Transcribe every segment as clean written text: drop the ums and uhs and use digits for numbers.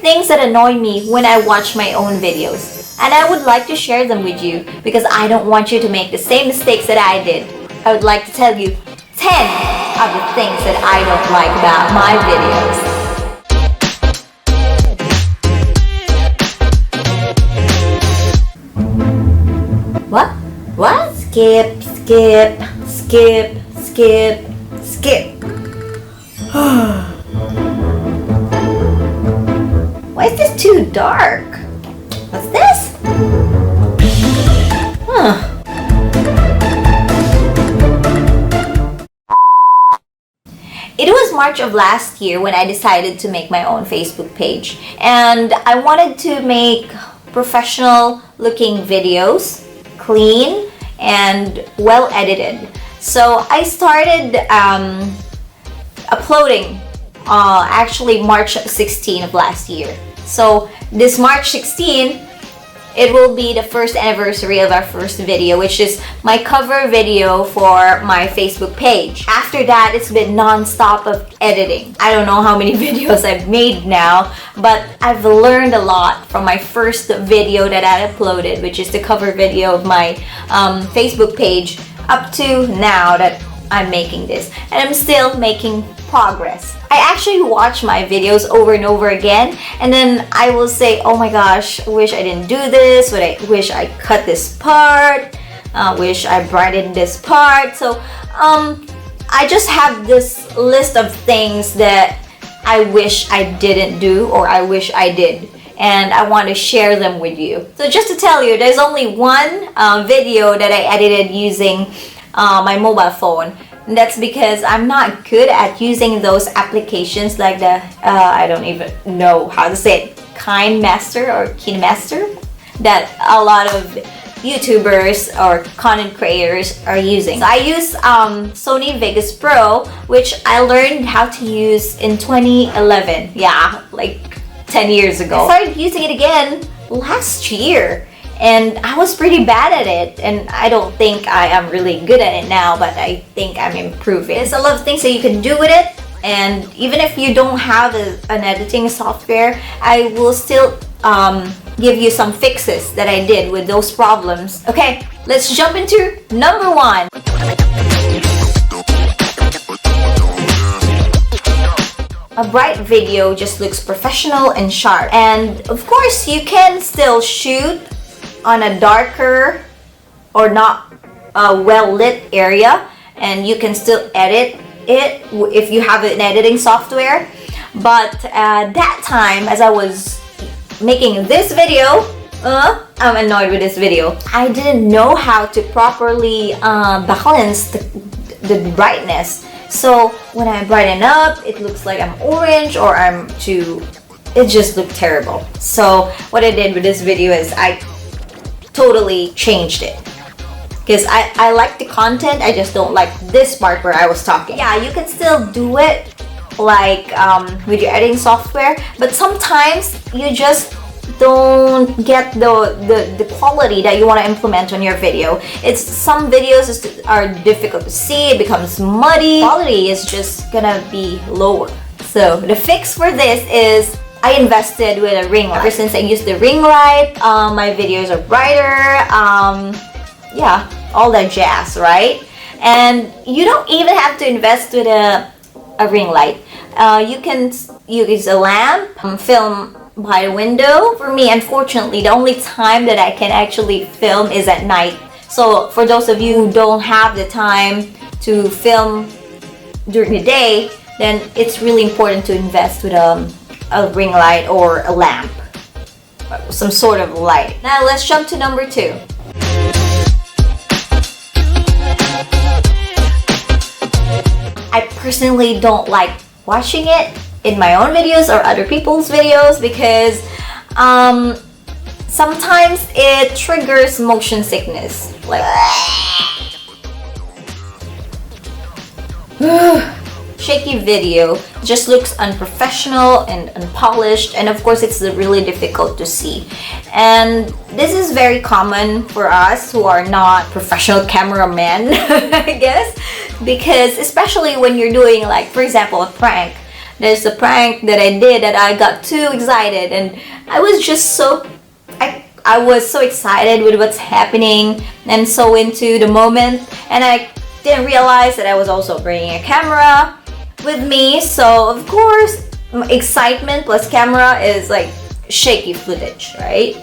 things that annoy me when I watch my own videos. And I would like to share them with you because I don't want you to make the same mistakes that I did. I would like to tell you 10 of the things that I don't like about my videos. What? Skip. Why is this too dark? What's this? It was March of last year when I decided to make my own Facebook page, and I wanted to make professional looking videos, clean and well edited. So I started uploading actually March 16 of last year. So this March 16, it will be the first anniversary of our first video, which is my cover video for my Facebook page. After that, it's been non-stop of editing. I don't know how many videos I've made now, but I've learned a lot from my first video that I uploaded, which is the cover video of my Facebook page, up to now that I'm making this, and I'm still making progress. I actually watch my videos over and over again, and then I will say, oh my gosh, I wish I didn't do this, wish I cut this part, wish I brightened this part. So I just have this list of things that I wish I didn't do or I wish I did, and I want to share them with you. So just to tell you, there's only one video that I edited using my mobile phone. And that's because I'm not good at using those applications like the I don't even know how to say it, KineMaster or KineMaster, that a lot of YouTubers or content creators are using. So I use Sony Vegas Pro, which I learned how to use in 2011. Yeah, like 10 years ago. I started using it again last year, and I was pretty bad at it, and I don't think I am really good at it now, but I think I'm improving. There's a lot of things that you can do with it, and even if you don't have an editing software, I will still give you some fixes that I did with those problems. Okay, let's jump into number one. A bright video just looks professional and sharp, and of course you can still shoot on a darker or not well lit area, and you can still edit it if you have an editing software. But that time, as I was making this video, I'm annoyed with this video. I didn't know how to properly balance the brightness. So when I brighten up, it looks like I'm orange or I'm too, it just looked terrible. So what I did with this video is I totally changed it, because I like the content, I just don't like this part where I was talking. Yeah, you can still do it like with your editing software, but sometimes you just don't get the quality that you want to implement on your video. Some videos are difficult to see, it becomes muddy, quality is just gonna be lower. So the fix for this is I invested with a ring light. Ever since I used the ring light, my videos are brighter, yeah, all that jazz, right? And you don't even have to invest with a ring light. You can use a lamp, film by the window. For me, unfortunately, the only time that I can actually film is at night. So for those of you who don't have the time to film during the day, then it's really important to invest with a ring light or a lamp, some sort of light. Now let's jump to number two. I personally don't like watching it in my own videos or other people's videos because sometimes it triggers motion sickness. Like shaky video just looks unprofessional and unpolished, and of course it's really difficult to see. And this is very common for us who are not professional cameramen, I guess, because especially when you're doing, like, for example, a prank, there's a prank that I did that I got too excited, and I was just so I was so excited with what's happening and so into the moment, and I didn't realize that I was also bringing a camera with me. So of course, excitement plus camera is like shaky footage, right?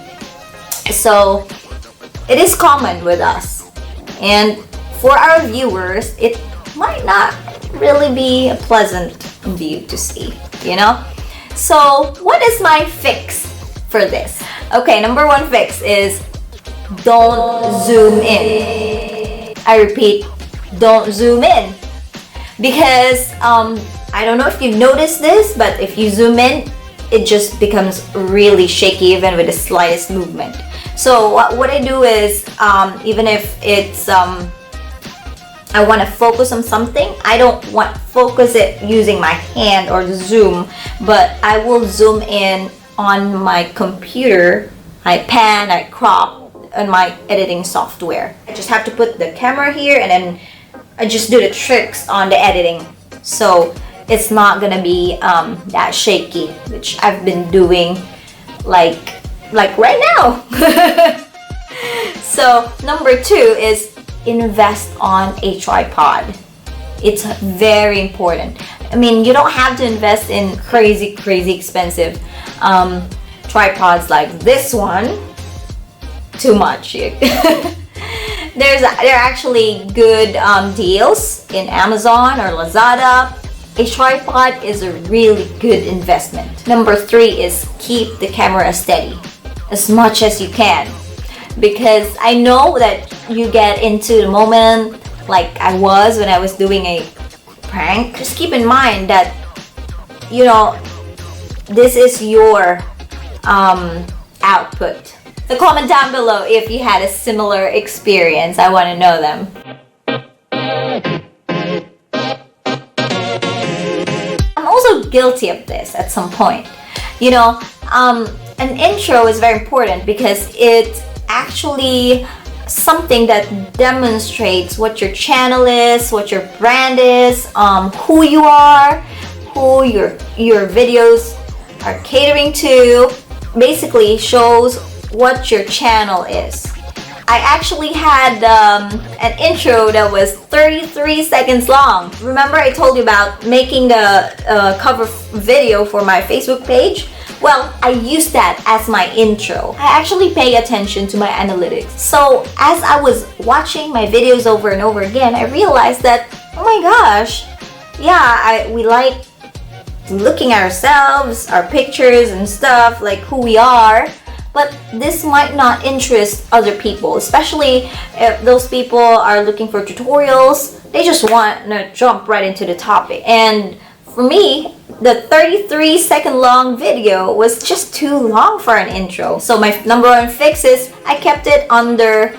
So it is common with us, and for our viewers, it might not really be a pleasant view to see, you know? So what is my fix for this? Okay, number one fix is don't zoom in. I repeat, don't zoom in. Because I don't know if you've noticed this, but if you zoom in, it just becomes really shaky even with the slightest movement. So what I do is, even if it's I want to focus on something, I don't want focus it using my hand or the zoom, but I will zoom in on my computer. I pan, I crop on my editing software. I just have to put the camera here, and then I just do the tricks on the editing, so it's not gonna be that shaky, which I've been doing like right now. So number two is invest on a tripod. It's very important. I mean, you don't have to invest in crazy expensive tripods like this one. Too much. There are actually good deals in Amazon or Lazada. A tripod is a really good investment. Number three is keep the camera steady as much as you can, because I know that you get into the moment like I was when I was doing a prank. Just keep in mind that, you know, this is your output. So comment down below if you had a similar experience. I want to know them. I'm also guilty of this at some point. You know, an intro is very important because it's actually something that demonstrates what your channel is, what your brand is, who you are, who your videos are catering to. Basically shows what your channel is. I actually had an intro that was 33 seconds long. Remember I told you about making the cover video for my Facebook page? Well, I used that as my intro. I actually pay attention to my analytics. So as I was watching my videos over and over again, I realized that, oh my gosh, yeah, we like looking at ourselves, our pictures and stuff, like who we are. But this might not interest other people, especially if those people are looking for tutorials. They just want to jump right into the topic. And for me, the 33-second long video was just too long for an intro. So my number one fix is I kept it under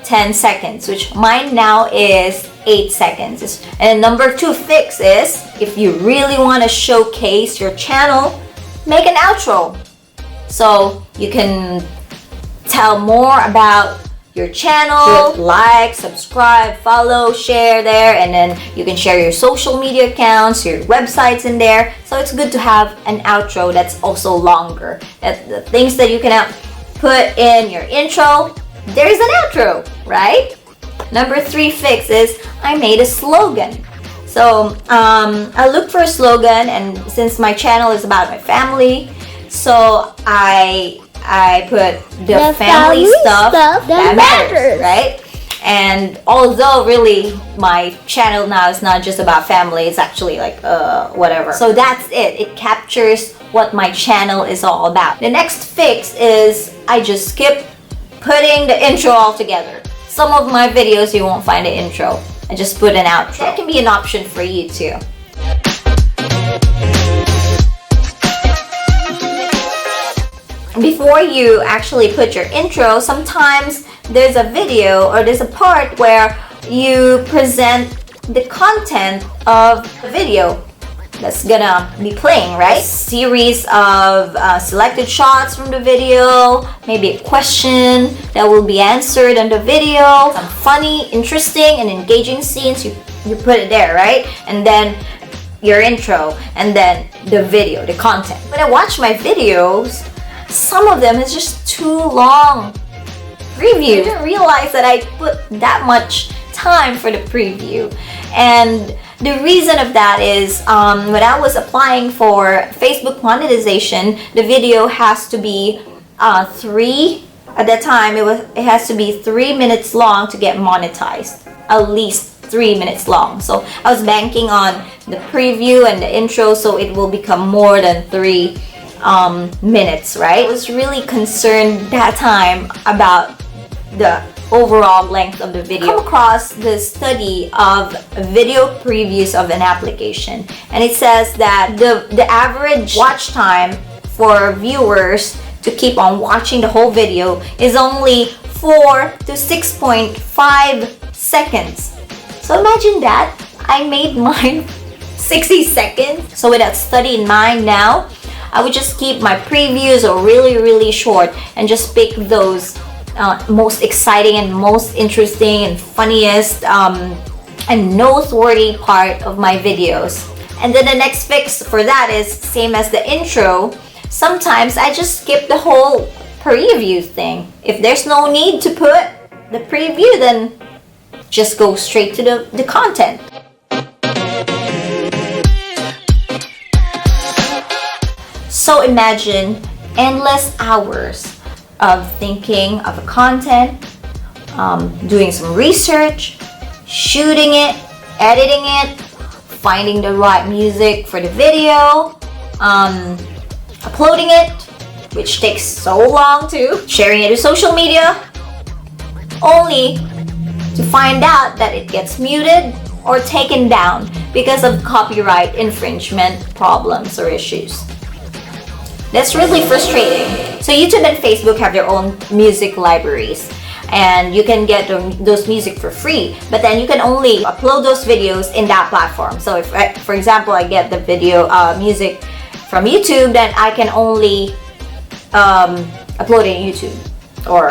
10 seconds, which mine now is 8 seconds. And number two fix is, if you really want to showcase your channel, make an outro. So you can tell more about your channel, like, subscribe, follow, share there, and then you can share your social media accounts, your websites in there. So it's good to have an outro that's also longer. The things that you can put in your intro, there's an outro, right? Number three fix is I made a slogan. So I looked for a slogan, and since my channel is about my family, so I put the family stuff that matters, right? And although really my channel now is not just about family, it's actually like whatever. So that's it. It captures what my channel is all about. The next fix is I just skip putting the intro altogether. Some of my videos you won't find an intro. I just put an outro. That can be an option for you too. Before you actually put your intro, sometimes there's a video or there's a part where you present the content of the video that's gonna be playing, right? Series of selected shots from the video, maybe a question that will be answered in the video, some funny, interesting, and engaging scenes, you put it there, right? And then your intro, and then the video, the content. When I watch my videos, some of them is just too long. Preview. I didn't realize that I put that much time for the preview. And the reason of that is when I was applying for Facebook monetization, the video has to be at that time it has to be 3 minutes long to get monetized, at least 3 minutes long. So I was banking on the preview and the intro, so it will become more than 3 minutes, right? I was really concerned that time about the overall length of the video. I come across the study of video previews of an application, and it says that the average watch time for viewers to keep on watching the whole video is only 4 to 6.5 seconds. So imagine that, I made mine 60 seconds. So with that study in mind now, I would just keep my previews or really short and just pick those most exciting and most interesting and funniest and noteworthy part of my videos. And then the next fix for that is same as the intro. Sometimes I just skip the whole preview thing. If there's no need to put the preview, then just go straight to the content. So imagine endless hours of thinking of a content, doing some research, shooting it, editing it, finding the right music for the video, uploading it, which takes so long too, sharing it to social media, only to find out that it gets muted or taken down because of copyright infringement problems or issues. That's really frustrating. So YouTube and Facebook have their own music libraries, and you can get those music for free, but then you can only upload those videos in that platform. So if, for example, I get the video music from YouTube, then I can only upload it in YouTube or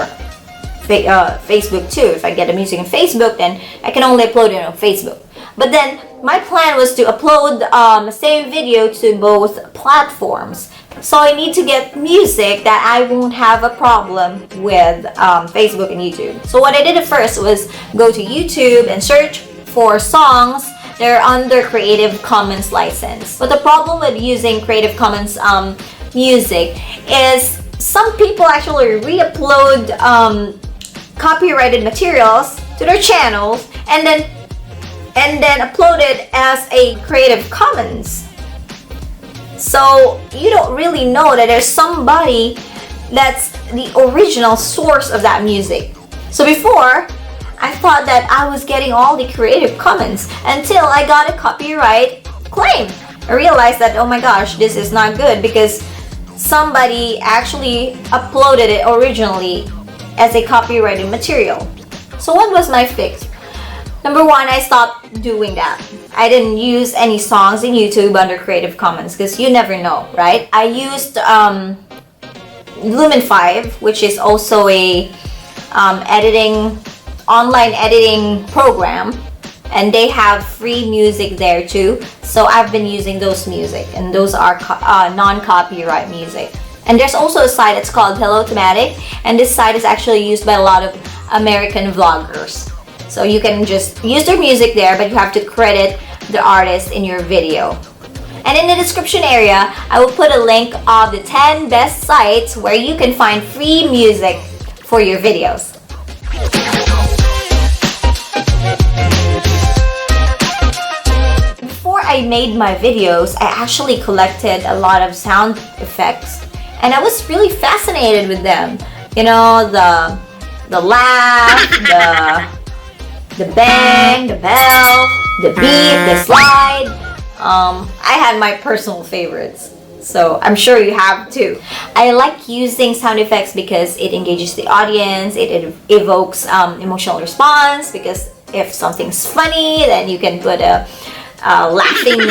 Facebook too. If I get the music in Facebook, then I can only upload it on Facebook. But then my plan was to upload the same video to both platforms. So I need to get music that I won't have a problem with Facebook and YouTube. So what I did at first was go to YouTube and search for songs that are under Creative Commons license. But the problem with using Creative Commons music is some people actually re-upload copyrighted materials to their channels and then upload it as a Creative Commons. So you don't really know that there's somebody that's the original source of that music. So before, I thought that I was getting all the Creative Commons until I got a copyright claim. I realized that, oh my gosh, this is not good because somebody actually uploaded it originally as a copyrighted material. So what was my fix? Number one, I stopped doing that. I didn't use any songs in YouTube under Creative Commons because you never know, right? I used Lumen 5, which is also a online editing program, and they have free music there too. So I've been using those music, and those are non-copyright music. And there's also a site that's called Hellotomatic, and this site is actually used by a lot of American vloggers. So you can just use their music there, but you have to credit the artist in your video. And in the description area, I will put a link of the 10 best sites where you can find free music for your videos. Before I made my videos, I actually collected a lot of sound effects, and I was really fascinated with them. You know, the laugh, the bang, the bell, the beat, the slide. I had my personal favorites, so I'm sure you have too. I like using sound effects because it engages the audience, it evokes emotional response, because if something's funny, then you can put a laughing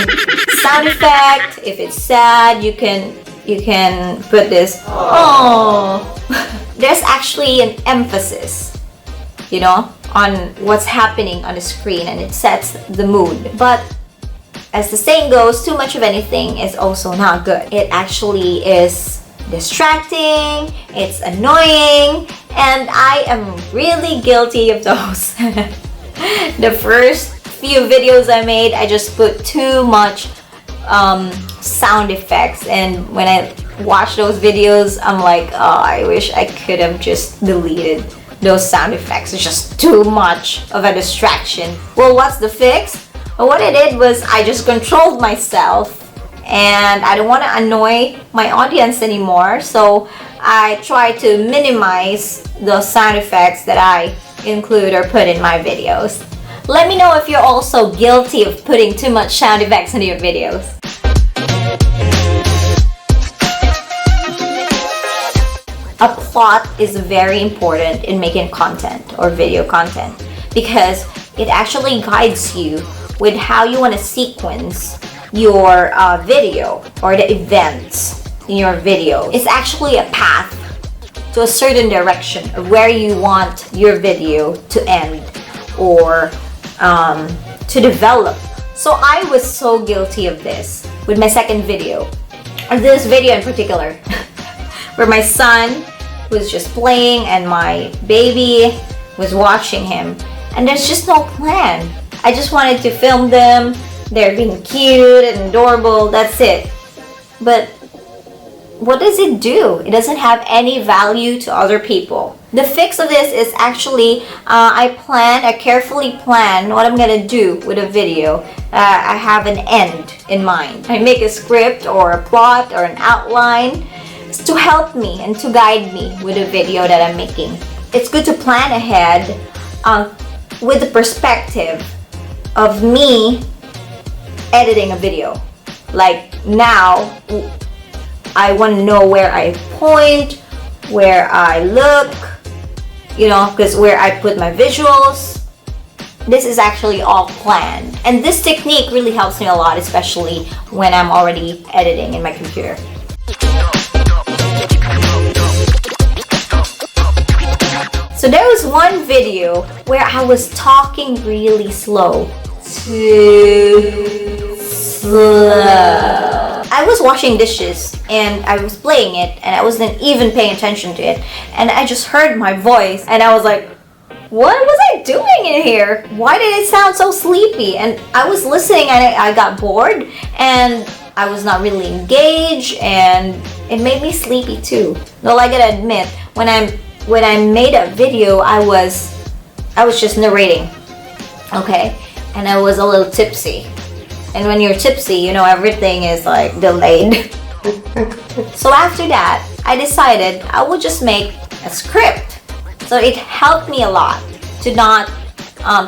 sound effect. If it's sad, you can put this, oh. There's actually an emphasis, you know, on what's happening on the screen, and it sets the mood. But as the saying goes, too much of anything is also not good. It actually is distracting, it's annoying, and I am really guilty of those. The first few videos I made, I just put too much sound effects, and when I watch those videos, I'm like, oh, I wish I could have just deleted those sound effects. It's just too much of a distraction. Well, what's the fix? Well, what I did was I just controlled myself, and I don't want to annoy my audience anymore, so I try to minimize the sound effects that I include or put in my videos. Let me know if you're also guilty of putting too much sound effects into your videos. A plot is very important in making content or video content because it actually guides you with how you want to sequence your video or the events in your video. It's actually a path to a certain direction of where you want your video to end or to develop. So I was so guilty of this with my second video, or this video in particular, where my son was just playing and my baby was watching him, and there's just no plan. I just wanted to film them, they're being cute and adorable, that's it. But what does it do? It doesn't have any value to other people. The fix of this is actually I carefully plan what I'm gonna do with a video. I have an end in mind. I make a script or a plot or an outline to help me and to guide me with the video that I'm making. It's good to plan ahead with the perspective of me editing a video. Like now, I want to know where I point, where I look, you know, because where I put my visuals. This is actually all planned. And this technique really helps me a lot, especially when I'm already editing in my computer. So there was one video where I was talking really slow. Too slow. I was washing dishes and I was playing it and I wasn't even paying attention to it. And I just heard my voice and I was like, what was I doing in here? Why did it sound so sleepy? And I was listening and I got bored and I was not really engaged and it made me sleepy too. Though I gotta admit, when I made a video, I was just narrating, okay? And I was a little tipsy. And when you're tipsy, you know, everything is like delayed. So after that, I decided I would just make a script. So it helped me a lot to not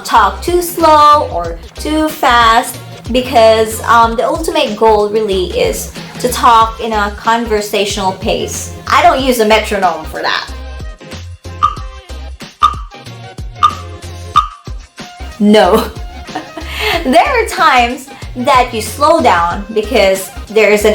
talk too slow or too fast, because the ultimate goal really is to talk in a conversational pace. I don't use a metronome for that. No. There are times that you slow down because there is an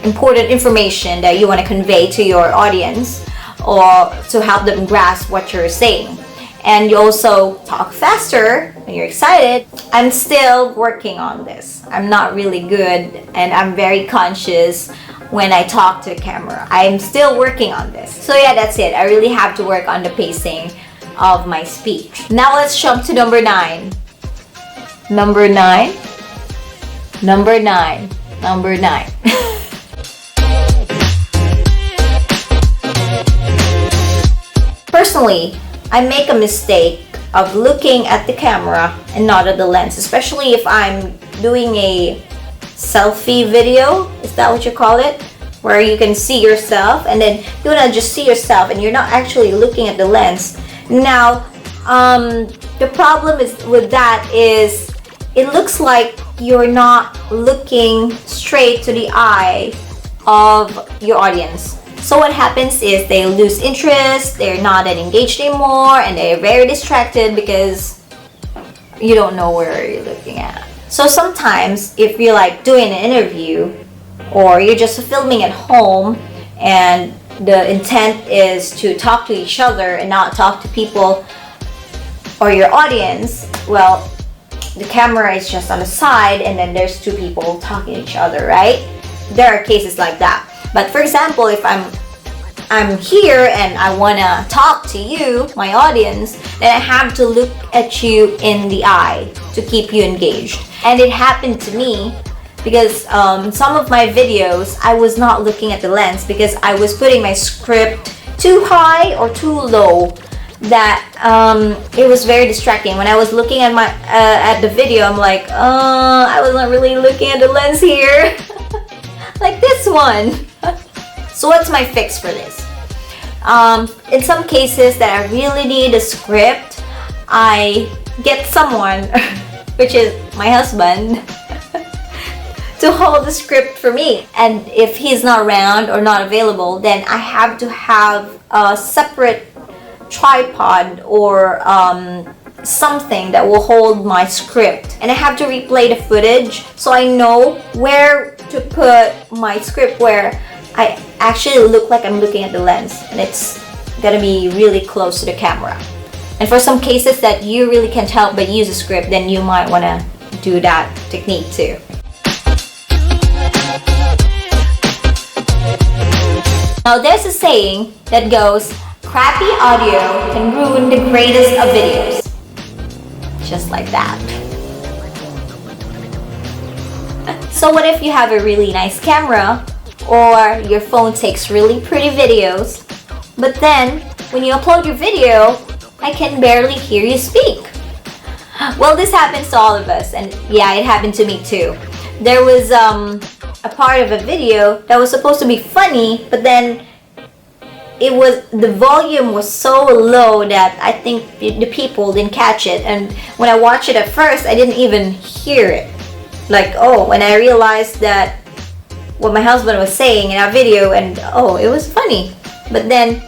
important information that you want to convey to your audience or to help them grasp what you're saying. And you also talk faster when you're excited. I'm still working on this. I'm not really good and I'm very conscious when I talk to the camera. I'm still working on this. So yeah, that's it. I really have to work on the pacing of my speech. Now let's jump to number 9. Number 9. Number 9. Number 9. Personally, I make a mistake of looking at the camera and not at the lens, especially if I'm doing a selfie video. Is that what you call it? Where you can see yourself and then you want to just see yourself and you're not actually looking at the lens. Now, the problem is with that is it looks like you're not looking straight to the eye of your audience. So what happens is they lose interest, they're not that engaged anymore, and they're very distracted because you don't know where you're looking at. So sometimes if you're like doing an interview or you're just filming at home and the intent is to talk to each other and not talk to people or your audience, well, the camera is just on the side and then there's two people talking to each other, right? There are cases like that. But for example, if I'm here and I want to talk to you, my audience, then I have to look at you in the eye to keep you engaged. And it happened to me because some of my videos, I was not looking at the lens because I was putting my script too high or too low, that it was very distracting. When I was looking at my at the video, I'm like, I was not really looking at the lens here. Like this one. So what's my fix for this? In some cases that I really need a script, I get someone, which is my husband, to hold the script for me. And if he's not around or not available, then I have to have a separate tripod or something that will hold my script, and I have to replay the footage so I know where to put my script where I actually look like I'm looking at the lens and it's gonna be really close to the camera. And for some cases that you really can't help but use a script, then you might want to do that technique too. Now there's a saying that goes, crappy audio can ruin the greatest of videos. Just like that. So what if you have a really nice camera or your phone takes really pretty videos, but then when you upload your video, I can barely hear you speak? Well, this happens to all of us, and yeah, it happened to me too. There was a part of a video that was supposed to be funny, but then the volume was so low that I think the people didn't catch it, and when I watched it at first, I didn't even hear it. Like, when I realized that what my husband was saying in our video, and it was funny, but then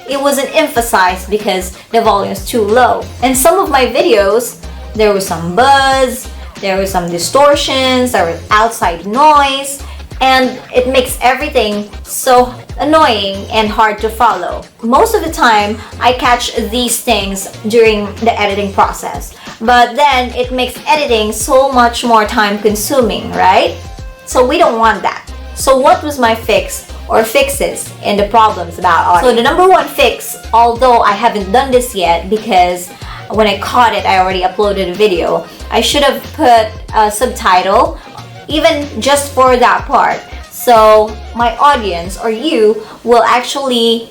it wasn't emphasized because the volume is too low. And some of my videos, there was some buzz, there was some distortions, there was outside noise, and it makes everything so annoying and hard to follow. Most of the time, I catch these things during the editing process, but then it makes editing so much more time consuming, right? So we don't want that. So what was my fix or fixes in the problems about audio? So the number one fix, although I haven't done this yet because when I caught it, I already uploaded a video, I should have put a subtitle, even just for that part. So my audience or you will actually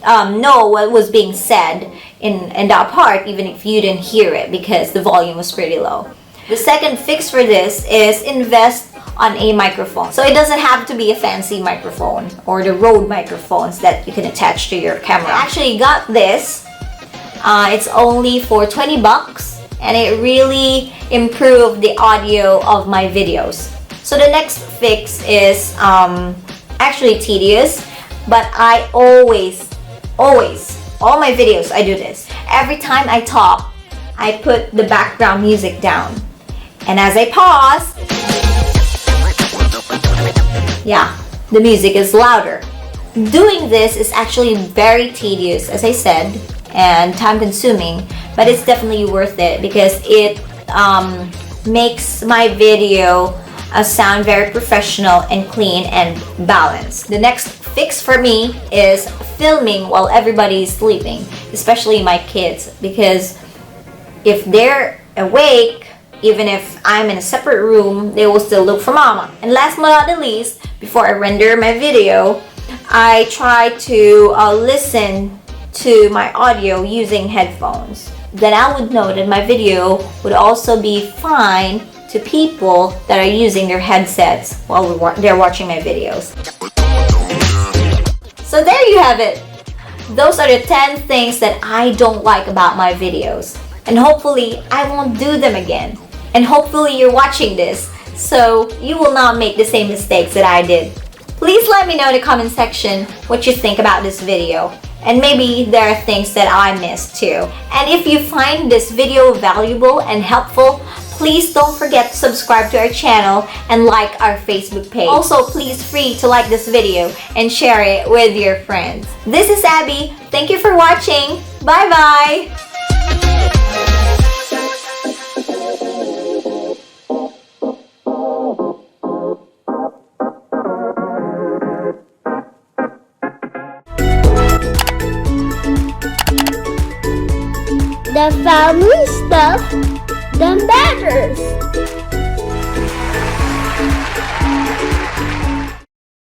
know what was being said in that part, even if you didn't hear it because the volume was pretty low. The second fix for this is invest on a microphone. So it doesn't have to be a fancy microphone or the Rode microphones that you can attach to your camera. I actually got this. It's only for 20 bucks and it really improved the audio of my videos. So the next fix is actually tedious, but I always, all my videos I do this. Every time I talk, I put the background music down. And as I pause, yeah, the music is louder. Doing this is actually very tedious, as I said, and time consuming, but it's definitely worth it because it makes my video sound very professional and clean and balanced. The next fix for me is filming while everybody is sleeping, especially my kids, because if they're awake, even if I'm in a separate room, they will still look for mama. And last but not the least, before I render my video, I try to listen to my audio using headphones. Then I would know that my video would also be fine to people that are using their headsets while they're watching my videos. So there you have it. Those are the 10 things that I don't like about my videos. And hopefully I won't do them again. And hopefully you're watching this so you will not make the same mistakes that I did. Please let me know in the comment section what you think about this video. And maybe there are things that I missed too. And if you find this video valuable and helpful, please don't forget to subscribe to our channel and like our Facebook page. Also, please free to like this video and share it with your friends. This is Abby. Thank you for watching. Bye bye. the family stuff, the matters.